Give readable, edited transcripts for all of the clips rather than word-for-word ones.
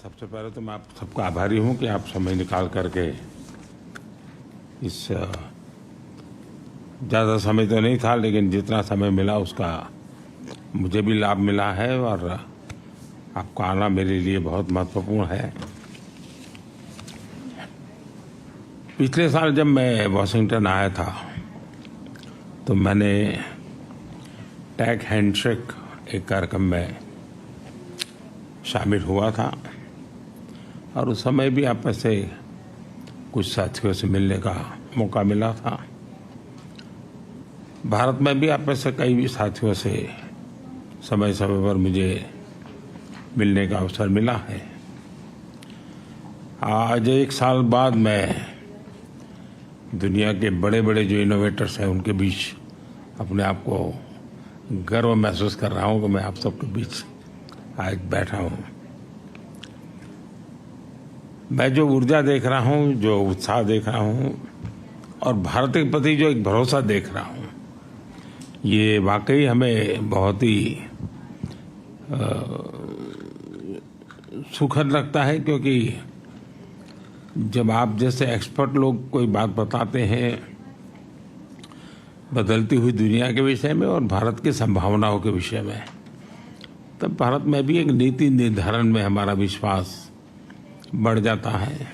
सबसे पहले तो मैं आप सबका आभारी हूं कि आप समय निकाल करके इस ज़्यादा समय तो नहीं था, लेकिन जितना समय मिला उसका मुझे भी लाभ मिला है और आपका आना मेरे लिए बहुत महत्वपूर्ण है। पिछले साल जब मैं वॉशिंगटन आया था तो मैंने टैग हैंडशेक एक कार्यक्रम में शामिल हुआ था और उस समय भी आप में से कुछ साथियों से मिलने का मौका मिला था। भारत में भी आप में से कई भी साथियों से समय समय पर मुझे मिलने का अवसर मिला है। आज एक साल बाद मैं दुनिया के बड़े बड़े जो इनोवेटर्स हैं उनके बीच अपने आप को गर्व महसूस कर रहा हूँ कि मैं आप सबके बीच आज बैठा हूँ। मैं जो ऊर्जा देख रहा हूँ, जो उत्साह देख रहा हूँ और भारत के प्रति जो एक भरोसा देख रहा हूँ, ये वाकई हमें बहुत ही सुखद लगता है, क्योंकि जब आप जैसे एक्सपर्ट लोग कोई बात बताते हैं बदलती हुई दुनिया के विषय में और भारत की संभावनाओं के विषय में, तब भारत में भी एक नीति निर्धारण में हमारा विश्वास बढ़ जाता है।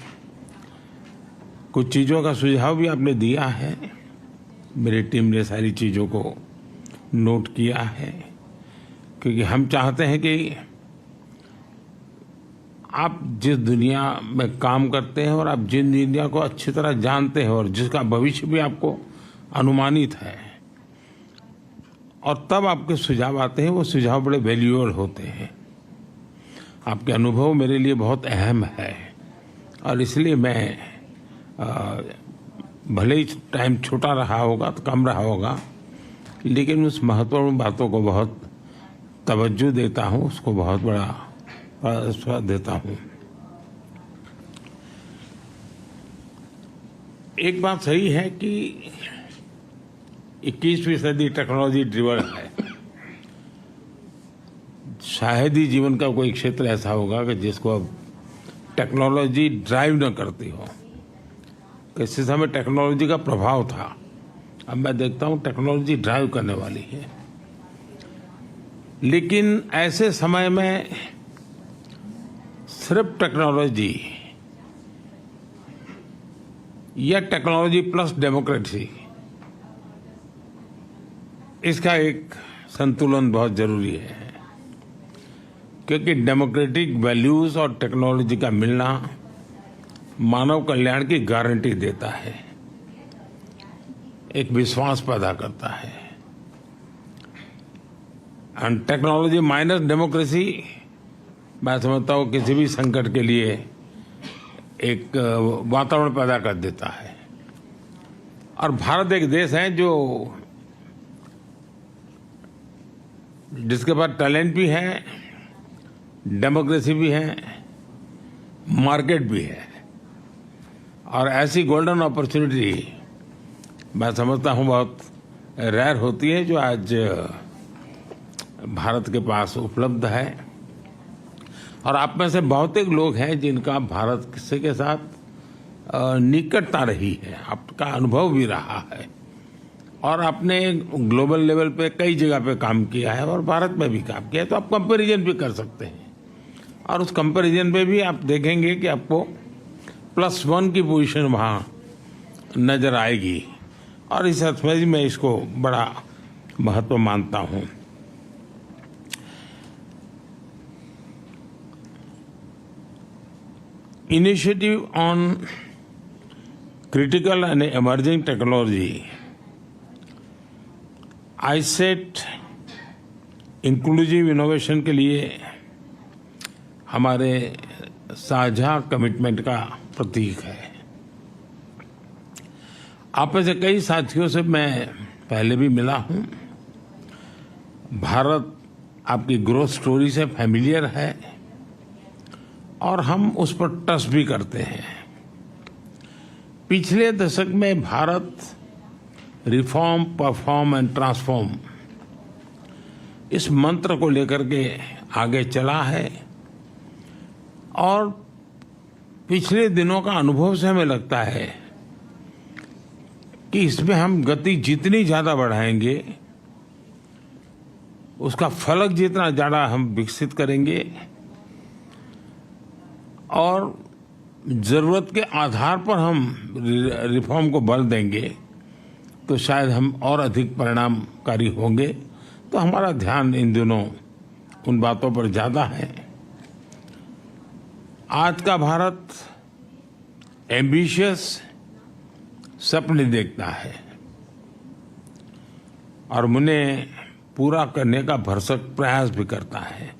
कुछ चीज़ों का सुझाव भी आपने दिया है, मेरी टीम ने सारी चीज़ों को नोट किया है, क्योंकि हम चाहते हैं कि आप जिस दुनिया में काम करते हैं और आप जिन दुनिया को अच्छी तरह जानते हैं और जिसका भविष्य भी आपको अनुमानित है, और तब आपके सुझाव आते हैं, वो सुझाव बड़े वैल्यूएबल होते हैं। आपके अनुभव मेरे लिए बहुत अहम है और इसलिए मैं भले ही टाइम छोटा रहा होगा तो कम रहा होगा, लेकिन उस महत्वपूर्ण बातों को बहुत तवज्जो देता हूँ, उसको बहुत बड़ा स्वाद देता हूँ। एक बात सही है कि 21वीं सदी टेक्नोलॉजी ड्रिवन है। शायद ही जीवन का कोई क्षेत्र ऐसा होगा कि जिसको अब टेक्नोलॉजी ड्राइव न करती हो। किसी समय टेक्नोलॉजी का प्रभाव था, अब मैं देखता हूँ टेक्नोलॉजी ड्राइव करने वाली है। लेकिन ऐसे समय में सिर्फ टेक्नोलॉजी या टेक्नोलॉजी प्लस डेमोक्रेसी, इसका एक संतुलन बहुत जरूरी है, क्योंकि डेमोक्रेटिक वैल्यूज और टेक्नोलॉजी का मिलना मानव कल्याण की गारंटी देता है, एक विश्वास पैदा करता है। एंड टेक्नोलॉजी माइनस डेमोक्रेसी, मैं समझता हूँ किसी भी संकट के लिए एक वातावरण पैदा कर देता है। और भारत एक देश है जिसके पास टैलेंट भी है, डेमोक्रेसी भी है, मार्केट भी है, और ऐसी गोल्डन अपॉर्चुनिटी मैं समझता हूँ बहुत रेयर होती है जो आज भारत के पास उपलब्ध है। और आप में से बहुत एक लोग हैं जिनका भारत से के साथ निकटता रही है, आपका अनुभव भी रहा है, और आपने ग्लोबल लेवल पे कई जगह पे काम किया है और भारत में भी काम किया है, तो आप कंपैरिजन भी कर सकते हैं। और उस कंपैरिजन पे भी आप देखेंगे कि आपको +1 की पोजीशन वहाँ नजर आएगी, और इस अर्थ में मैं इसको बड़ा महत्व मानता हूँ। Initiative on critical and emerging technology, ISET inclusive innovation के लिए हमारे साझा कमिटमेंट का प्रतीक है। आप में से कई साथियों से मैं पहले भी मिला हूं। भारत आपकी ग्रोथ स्टोरी से फैमिलियर है और हम उस पर ट्रस्ट भी करते हैं। पिछले दशक में Bharat reform, perform and transform, इस मंत्र को लेकर के आगे चला है और पिछले दिनों का अनुभव से हमें लगता है कि इसमें हम गति जितनी ज्यादा बढ़ाएंगे, उसका फलक जितना ज्यादा हम विकसित करेंगे और जरूरत के आधार पर हम रिफॉर्म को बल देंगे, तो शायद हम और अधिक परिणामकारी होंगे। तो हमारा ध्यान इन दिनों उन बातों पर ज्यादा है। आज का भारत एम्बिशियस सपने देखता है और उन्हें पूरा करने का भरसक प्रयास भी करता है।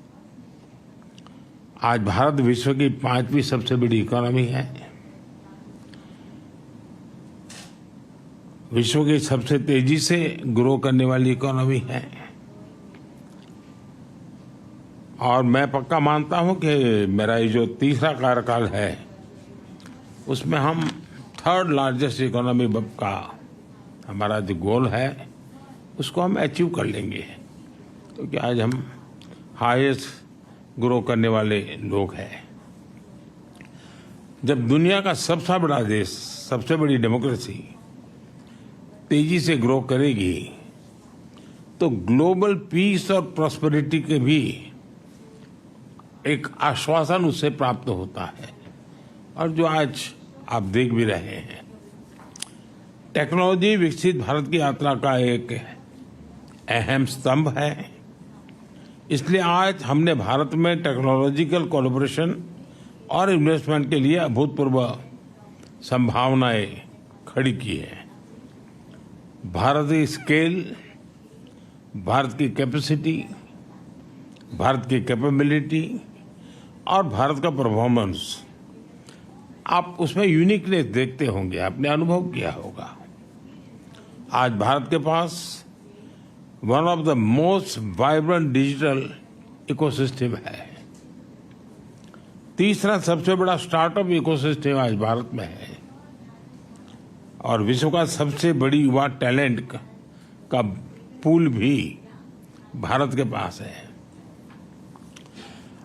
आज भारत विश्व की 5वीं सबसे बड़ी इकोनॉमी है, विश्व की सबसे तेजी से ग्रो करने वाली इकोनॉमी है और मैं पक्का मानता हूं कि मेरा ये जो तीसरा कार्यकाल है उसमें हम 3rd लार्जेस्ट इकोनॉमी का हमारा जो गोल है उसको हम अचीव कर लेंगे, क्योंकि आज हम हाईएस्ट ग्रो करने वाले लोग हैं। जब दुनिया का सबसे बड़ा देश, सबसे बड़ी डेमोक्रेसी तेजी से ग्रो करेगी तो ग्लोबल पीस और प्रॉस्पेरिटी के भी एक आश्वासन उससे प्राप्त होता है और जो आज आप देख भी रहे हैं। टेक्नोलॉजी विकसित भारत की यात्रा का एक अहम स्तंभ है। इसलिए आज हमने भारत में टेक्नोलॉजिकल कोलैबोरेशन और इन्वेस्टमेंट के लिए अभूतपूर्व संभावनाएं खड़ी की है। भारत की स्केल, भारत की कैपेसिटी, भारत की कैपेबिलिटी और भारत का परफॉर्मेंस, आप उसमें यूनिकनेस देखते होंगे, आपने अनुभव किया होगा। आज भारत के पास one of the most vibrant digital ecosystem है। तीसरा सबसे बड़ा स्टार्टअप इकोसिस्टम आज भारत में है और विश्व का सबसे बड़ी युवा टैलेंट का पूल भी भारत के पास है।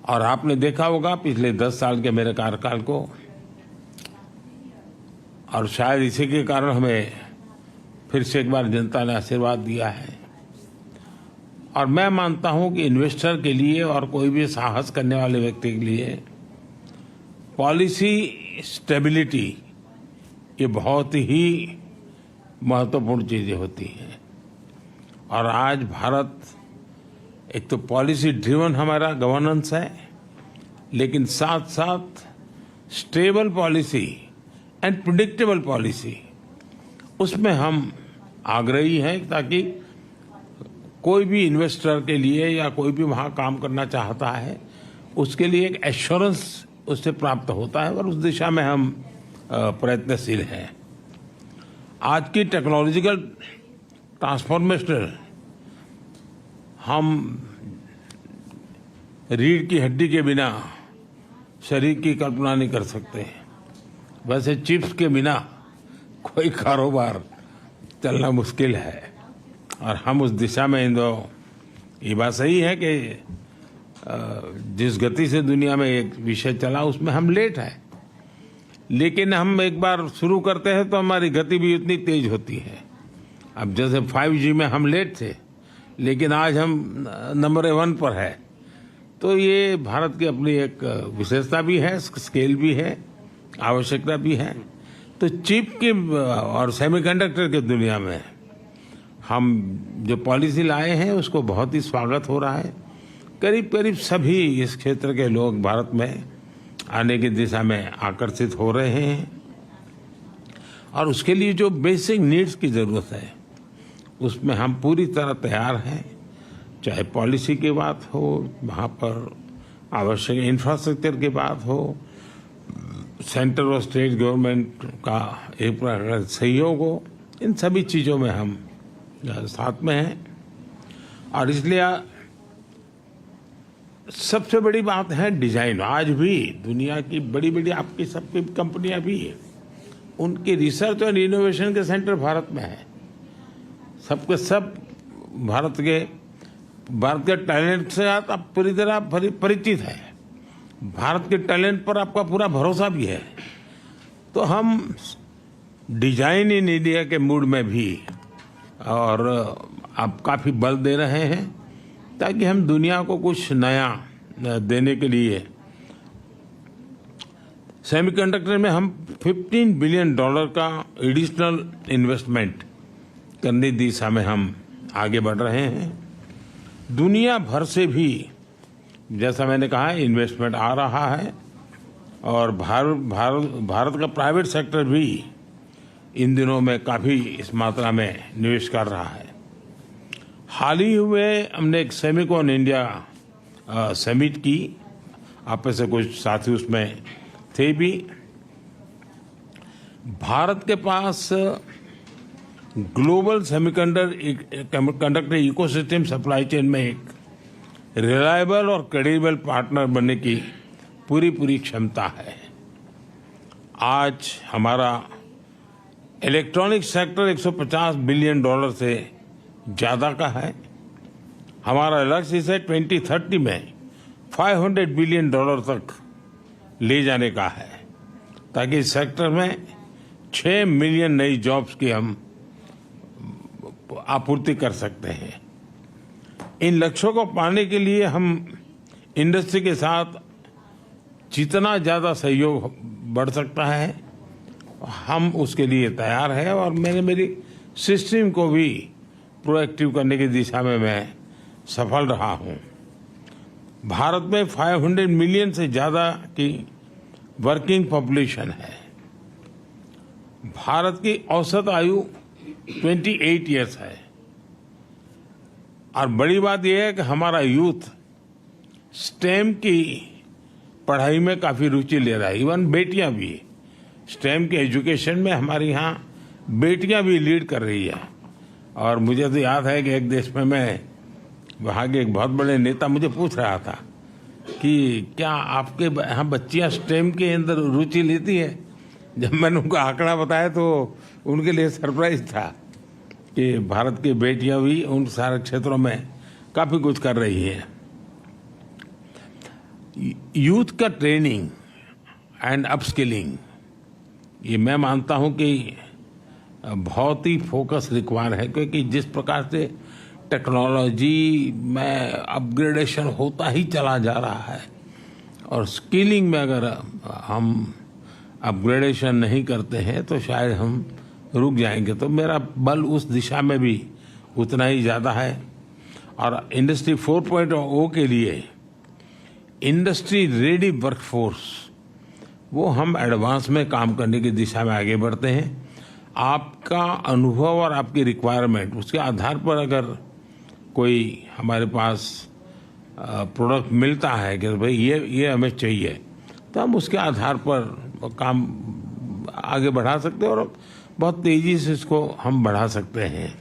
और आपने देखा होगा पिछले 10 साल के मेरे कार्यकाल को, और शायद इसी के कारण हमें फिर से एक बार जनता ने आशीर्वाद दिया है। और मैं मानता हूं कि इन्वेस्टर के लिए और कोई भी साहस करने वाले व्यक्ति के लिए पॉलिसी स्टेबिलिटी ये बहुत ही महत्वपूर्ण चीजें होती हैं। और आज भारत एक तो पॉलिसी ड्रिवन हमारा गवर्नेंस है, लेकिन साथ साथ stable policy and predictable policy, उसमें हम आग्रही हैं ताकि कोई भी इन्वेस्टर के लिए या कोई भी वहां काम करना चाहता है उसके लिए एक एश्योरेंस उससे प्राप्त होता है और उस दिशा में हम प्रयत्नशील हैं। आज की टेक्नोलॉजिकल ट्रांसफॉर्मेशन हम रीढ़ की हड्डी के बिना शरीर की कल्पना नहीं कर सकते। वैसे चिप्स के बिना कोई कारोबार चलना मुश्किल है और हम उस दिशा में ये बात सही है कि जिस गति से दुनिया में एक विषय चला उसमें हम लेट हैं, लेकिन हम एक बार शुरू करते हैं तो हमारी गति भी उतनी तेज होती है। अब जैसे 5G में हम लेट थे, लेकिन आज हम नंबर 1 पर है। तो ये भारत की अपनी एक विशेषता भी है, स्केल भी है, आवश्यकता भी है। तो चिप की और सेमीकंडक्टर की दुनिया में हम जो पॉलिसी लाए हैं उसको बहुत ही स्वागत हो रहा है। करीब करीब सभी इस क्षेत्र के लोग भारत में आने की दिशा में आकर्षित हो रहे हैं और उसके लिए जो बेसिक नीड्स की जरूरत है उसमें हम पूरी तरह तैयार हैं। चाहे पॉलिसी की बात हो, वहाँ पर आवश्यक इंफ्रास्ट्रक्चर की बात हो, सेंट्रल और स्टेट गवर्नमेंट का एक प्रकार सहयोग हो, इन सभी चीज़ों में हम साथ में हैं। और इसलिए सबसे बड़ी बात है डिजाइन। आज भी दुनिया की बड़ी बड़ी आपकी सबकी कंपनियां भी है, उनकी रिसर्च और इनोवेशन के सेंटर भारत में है। सबके सब भारत के टैलेंट से आप पूरी तरह परिचित है। भारत के टैलेंट पर आपका पूरा भरोसा भी है, तो हम डिजाइन इन इंडिया के मूड में भी और आप काफी बल दे रहे हैं ताकि हम दुनिया को कुछ नया देने के लिए सेमीकंडक्टर में हम $15 बिलियन का एडिशनल इन्वेस्टमेंट करने की दिशा में हम आगे बढ़ रहे हैं। दुनिया भर से भी, जैसा मैंने कहा, इन्वेस्टमेंट आ रहा है और भारत का प्राइवेट सेक्टर भी इन दिनों में काफी इस मात्रा में निवेश कर रहा है। हाल ही हुए हमने एक सेमिकॉन इंडिया समिट की, आप में से कुछ साथी उसमें थे भी। भारत के पास global semiconductor ecosystem supply chain में एक रिलायबल और क्रेडिबल पार्टनर बनने की पूरी क्षमता है। आज हमारा इलेक्ट्रॉनिक सेक्टर $150 बिलियन से ज्यादा का है। हमारा लक्ष्य इसे 2030 में $500 बिलियन तक ले जाने का है, ताकि इस सेक्टर में 6 मिलियन नई जॉब्स की हम आपूर्ति कर सकते हैं। इन लक्ष्यों को पाने के लिए हम इंडस्ट्री के साथ जितना ज्यादा सहयोग बढ़ सकता है हम उसके लिए तैयार हैं और मेरी सिस्टम को भी प्रोएक्टिव करने की दिशा में मैं सफल रहा हूं। भारत में 500 मिलियन से ज्यादा की वर्किंग पॉपुलेशन है। भारत की औसत आयु 28 इयर्स है और बड़ी बात यह है कि हमारा यूथ स्टेम की पढ़ाई में काफी रुचि ले रहा है। इवन बेटियां भी स्टेम के एजुकेशन में हमारे यहाँ बेटियां भी लीड कर रही है। और मुझे तो याद है कि एक देश में मैं वहाँ के एक बहुत बड़े नेता मुझे पूछ रहा था कि क्या आपके यहाँ बच्चियाँ स्टेम के अंदर रुचि लेती है। जब मैंने उनको आंकड़ा बताया तो उनके लिए सरप्राइज था कि भारत की बेटियां भी उन सारे क्षेत्रों में काफी कुछ कर रही हैं। यूथ का ट्रेनिंग एंड अपस्किलिंग, ये मैं मानता हूं कि बहुत ही फोकस रिक्वायर है, क्योंकि जिस प्रकार से टेक्नोलॉजी में अपग्रेडेशन होता ही चला जा रहा है और स्किलिंग में अगर हम अपग्रेडेशन नहीं करते हैं तो शायद हम रुक जाएंगे। तो मेरा बल उस दिशा में भी उतना ही ज़्यादा है। और इंडस्ट्री 4.0 के लिए इंडस्ट्री रेडी वर्कफोर्स, वो हम एडवांस में काम करने की दिशा में आगे बढ़ते हैं। आपका अनुभव और आपकी रिक्वायरमेंट, उसके आधार पर अगर कोई हमारे पास प्रोडक्ट मिलता है कि भाई ये हमें चाहिए, तो हम उसके आधार पर काम आगे बढ़ा सकते हैं और बहुत तेजी से इसको हम बढ़ा सकते हैं।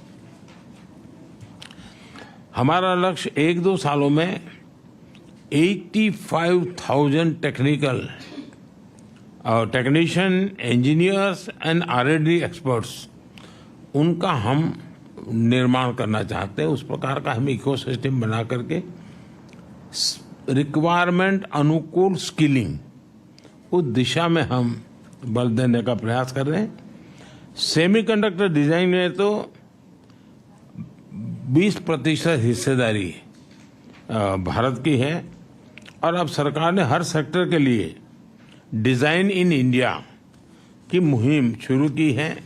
हमारा लक्ष्य 1-2 सालों में 85,000 technician, engineers and R&D experts, उनका हम निर्माण करना चाहते हैं। उस प्रकार का हम इकोसिस्टम बना करके रिक्वायरमेंट अनुकूल स्किलिंग, उस दिशा में हम बल देने का प्रयास कर रहे हैं। सेमीकंडक्टर डिजाइन में तो 20% हिस्सेदारी भारत की है और अब सरकार ने हर सेक्टर के लिए डिजाइन इन इंडिया की मुहिम शुरू की है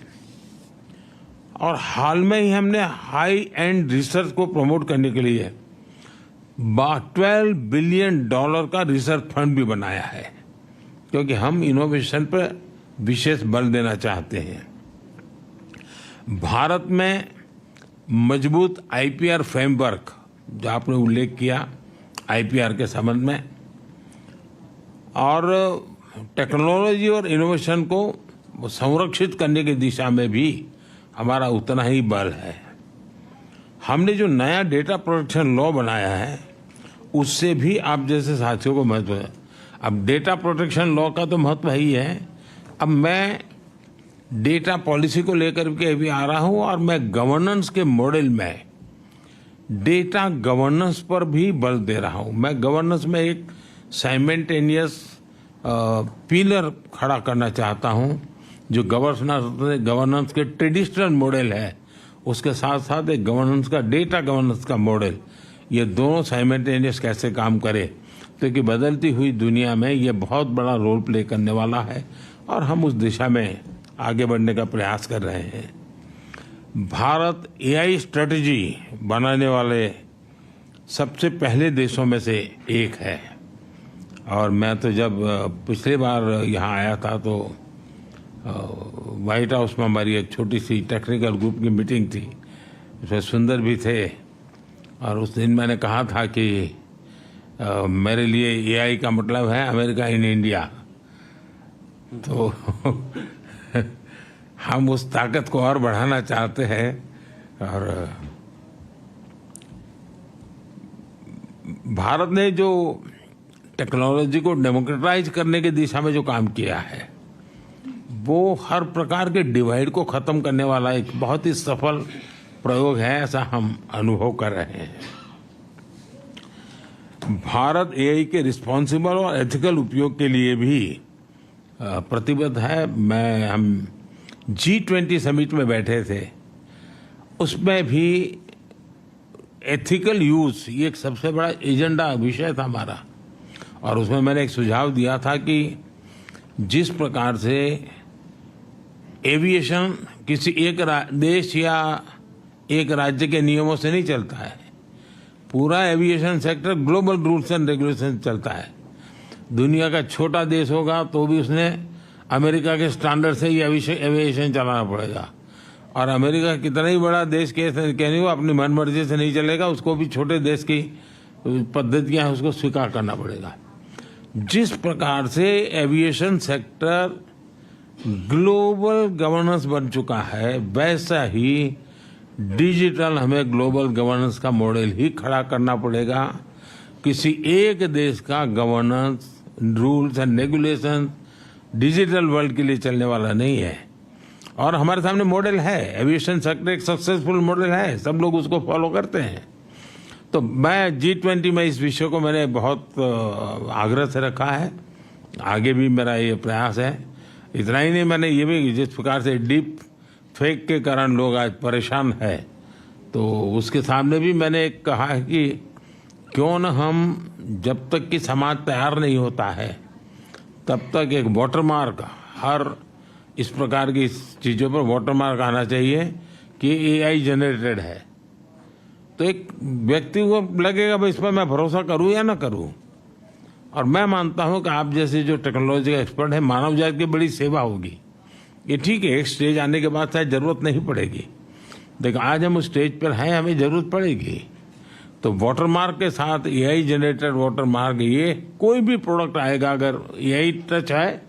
और हाल में ही हमने हाई एंड रिसर्च को प्रमोट करने के लिए $12 बिलियन का रिसर्च फंड भी बनाया है, क्योंकि हम इनोवेशन पर विशेष बल देना चाहते हैं। भारत में मजबूत IPR फ्रेमवर्क, जो आपने उल्लेख किया IPR के संबंध में, और टेक्नोलॉजी और इनोवेशन को संरक्षित करने की दिशा में भी हमारा उतना ही बल है। हमने जो नया डेटा प्रोटेक्शन लॉ बनाया है, उससे भी आप जैसे साथियों को महत्व है। अब डेटा प्रोटेक्शन लॉ का तो महत्व ही है। अब मैं डेटा पॉलिसी को लेकर के भी आ रहा हूं और मैं गवर्नेंस के मॉडल में डेटा गवर्नेंस पर भी बल दे रहा हूं। मैं गवर्नेंस में एक साइमल्टेनियस पिलर खड़ा करना चाहता हूं, जो गवर्नेंस के ट्रेडिशनल मॉडल है उसके साथ साथ एक गवर्नेंस का, डेटा गवर्नेंस का मॉडल, ये दोनों साइमल्टेनियस कैसे काम करे, क्योंकि बदलती हुई दुनिया में ये बहुत बड़ा रोल प्ले करने वाला है और हम उस दिशा में आगे बढ़ने का प्रयास कर रहे हैं। भारत एआई स्ट्रेटजी बनाने वाले सबसे पहले देशों में से एक है और मैं तो जब पिछली बार यहाँ आया था तो व्हाइट हाउस में हमारी एक छोटी सी टेक्निकल ग्रुप की मीटिंग थी, उसमें सुंदर भी थे और उस दिन मैंने कहा था कि मेरे लिए एआई का मतलब है अमेरिका इन इंडिया। तो हम उस ताकत को और बढ़ाना चाहते हैं और भारत ने जो टेक्नोलॉजी को डेमोक्रेटाइज करने की दिशा में जो काम किया है वो हर प्रकार के डिवाइड को खत्म करने वाला एक बहुत ही सफल प्रयोग है, ऐसा हम अनुभव कर रहे हैं। भारत एआई के रिस्पॉन्सिबल और एथिकल उपयोग के लिए भी प्रतिबद्ध है। हम G20 समिट में बैठे थे, उसमें भी एथिकल यूज ये एक सबसे बड़ा एजेंडा विषय था हमारा और उसमें मैंने एक सुझाव दिया था कि जिस प्रकार से एविएशन किसी एक देश या एक राज्य के नियमों से नहीं चलता है, पूरा aviation sector global rules and regulation चलता है। दुनिया का छोटा देश होगा तो भी उसने अमेरिका के स्टैंडर्ड से ही एविएशन चलाना पड़ेगा और अमेरिका कितना ही बड़ा देश कहने वो अपनी मनमर्जी से नहीं चलेगा, उसको भी छोटे देश की पद्धतियां उसको स्वीकार करना पड़ेगा। जिस प्रकार से एविएशन सेक्टर ग्लोबल गवर्नेंस बन चुका है, वैसा ही डिजिटल हमें ग्लोबल गवर्नेंस का मॉडल ही खड़ा करना पड़ेगा। किसी एक देश का governance, rules and regulation digital world के लिए चलने वाला नहीं है और हमारे सामने मॉडल है। एविएशन सेक्टर एक सक्सेसफुल मॉडल है, सब लोग उसको फॉलो करते हैं। तो मैं G20 में इस विषय को मैंने बहुत आग्रह से रखा है, आगे भी मेरा ये प्रयास है। इतना ही नहीं, मैंने ये भी, जिस प्रकार से डीप फेक के कारण लोग आज परेशान है, तो उसके सामने भी मैंने कहा है कि क्यों न हम, जब तक कि समाज तैयार नहीं होता है तब तक एक वाटरमार्क, हर इस प्रकार की चीज़ों पर वाटरमार्क आना चाहिए कि एआई जनरेटेड है। तो एक व्यक्ति को लगेगा भाई इस पर मैं भरोसा करूं या ना करूं। और मैं मानता हूं कि आप जैसे जो टेक्नोलॉजी का एक्सपर्ट है, मानव जाति की बड़ी सेवा होगी। ये ठीक है, एक स्टेज आने के बाद शायद जरूरत नहीं पड़ेगी, लेकिन आज हम उस स्टेज पर हैं, हमें जरूरत पड़ेगी। तो वाटरमार्क के साथ एआई जनरेटेड वाटरमार्क, ये कोई भी प्रोडक्ट आएगा अगर एआई टच है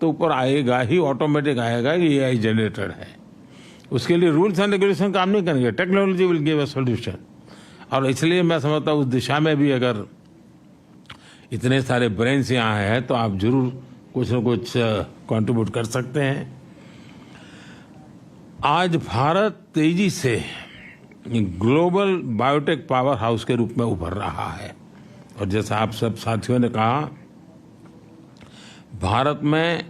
तो ऊपर आएगा ही, ऑटोमेटिक आएगा कि एआई जनरेटेड है। उसके लिए रूल्स एंड रेगुलेशन काम नहीं करेंगे, technology will give a solution. और इसलिए मैं समझता हूँ उस दिशा में भी अगर इतने सारे ब्रेन्स यहाँ हैं तो आप जरूर कुछ न कुछ कंट्रीब्यूट कर सकते हैं। आज भारत तेजी से ग्लोबल बायोटेक पावर हाउस के रूप में उभर रहा है और जैसा आप सब साथियों ने कहा, भारत में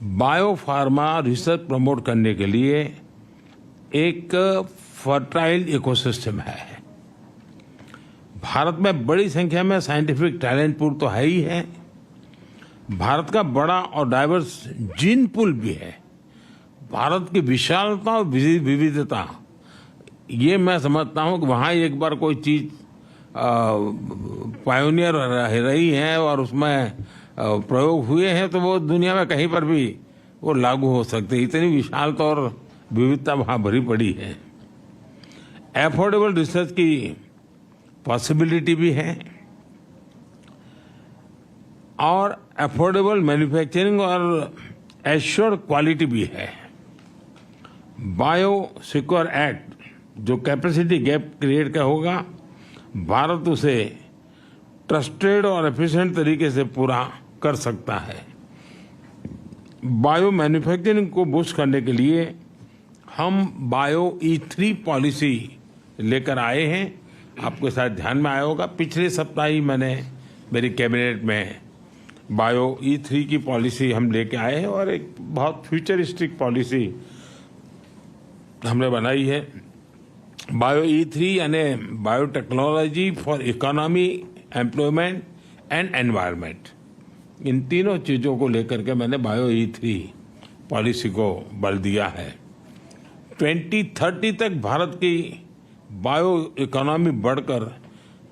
बायोफार्मा रिसर्च प्रमोट करने के लिए एक फर्टाइल इकोसिस्टम है। भारत में बड़ी संख्या में साइंटिफिक टैलेंट पूल तो है ही है, भारत का बड़ा और डाइवर्स जीन पूल भी है। भारत की विशालता और विविधता, ये मैं समझता हूँ कि वहाँ एक बार कोई चीज पायोनियर रही है और उसमें प्रयोग हुए हैं तो वो दुनिया में कहीं पर भी वो लागू हो सकते। इतनी विशालता और विविधता वहाँ भरी पड़ी है। एफोर्डेबल रिसर्च की पॉसिबिलिटी भी है और एफोर्डेबल मैन्युफैक्चरिंग और एश्योर्ड क्वालिटी भी है। बायो सिक्योर एक्ट जो कैपेसिटी गैप क्रिएट का होगा, भारत उसे ट्रस्टेड और एफिशिएंट तरीके से पूरा कर सकता है। बायो मैन्युफैक्चरिंग को बूस्ट करने के लिए हम बायो E3 पॉलिसी लेकर आए हैं। आपके साथ ध्यान में आया होगा, पिछले सप्ताह ही मैंने मेरी कैबिनेट में बायो E3 की पॉलिसी हम लेके आए हैं और एक बहुत फ्यूचरिस्टिक पॉलिसी हमने बनाई है। बायो E3 यानी biotechnology for economy, employment and environment, इन तीनों चीज़ों को लेकर के मैंने बायो E3 पॉलिसी को बल दिया है। 2030 तक भारत की बायो इकोनॉमी बढ़कर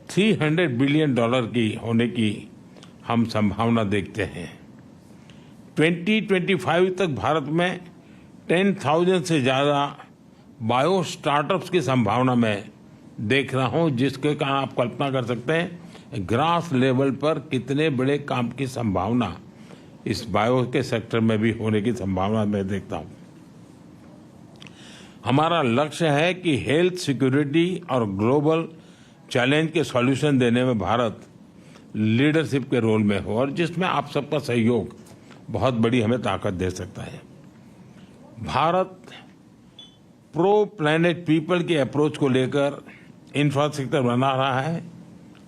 $300 बिलियन की होने की हम संभावना देखते हैं। 2025 तक भारत में 10,000 से ज़्यादा बायो स्टार्टअप्स की संभावना मैं देख रहा हूं, जिसके कारण आप कल्पना कर सकते हैं ग्रास लेवल पर कितने बड़े काम की संभावना इस बायो के सेक्टर में भी होने की संभावना मैं देखता हूं। हमारा लक्ष्य है कि हेल्थ सिक्योरिटी और ग्लोबल चैलेंज के सॉल्यूशन देने में भारत लीडरशिप के रोल में हो, और जिसमें आप सबका सहयोग बहुत बड़ी हमें ताकत दे सकता है। भारत प्रो प्लैनेट पीपल के अप्रोच को लेकर इंफ्रास्ट्रक्चर बना रहा है,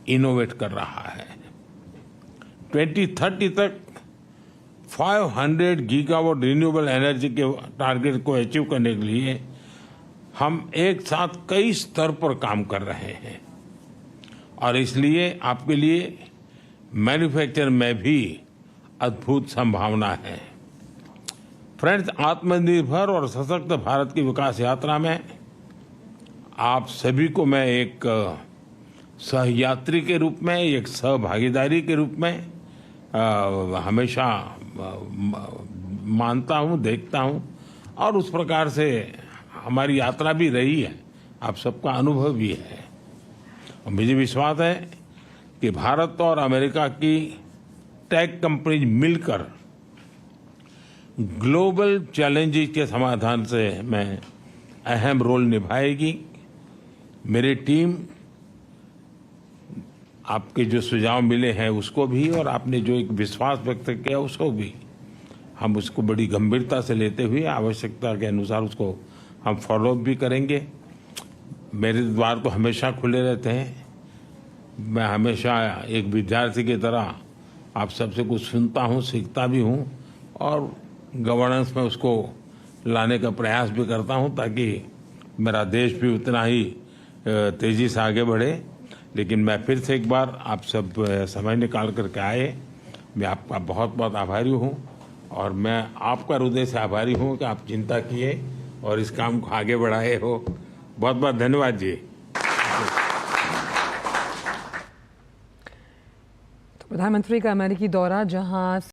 इनोवेट कर रहा है। 2030 तक 500 गीगावाट रिन्यूएबल एनर्जी के टारगेट को अचीव करने के लिए हम एक साथ कई स्तर पर काम कर रहे हैं, और इसलिए आपके लिए मैन्युफैक्चर में भी अद्भुत संभावना है। फ्रेंड्स, आत्मनिर्भर और सशक्त भारत की विकास यात्रा में आप सभी को मैं एक सहयात्री के रूप में, एक सहभागीदारी के रूप में हमेशा मानता हूं, देखता हूं, और उस प्रकार से हमारी यात्रा भी रही है, आप सबका अनुभव भी है। और मुझे विश्वास है कि भारत और अमेरिका की टेक कंपनीज मिलकर ग्लोबल चैलेंजेस के समाधान से में अहम रोल निभाएगी। मेरी टीम आपके जो सुझाव मिले हैं उसको भी, और आपने जो एक विश्वास व्यक्त किया उसको भी, हम उसको बड़ी गंभीरता से लेते हुए आवश्यकता के अनुसार उसको हम फॉलोअप भी करेंगे। मेरे द्वार तो हमेशा खुले रहते हैं। मैं हमेशा एक विद्यार्थी की तरह आप सबसे कुछ सुनता हूँ, सीखता भी हूँ, और गवर्नेंस में उसको लाने का प्रयास भी करता हूँ, ताकि मेरा देश भी उतना ही तेज़ी से आगे बढ़े। लेकिन मैं फिर से एक बार आप सब समय निकाल करके आए, मैं आपका बहुत बहुत आभारी हूँ, और मैं आपका हृदय से आभारी हूँ कि आप चिंता किए और इस काम को आगे बढ़ाए हो। बहुत बहुत धन्यवाद जी। तो प्रधानमंत्री का अमेरिकी दौरा, जहां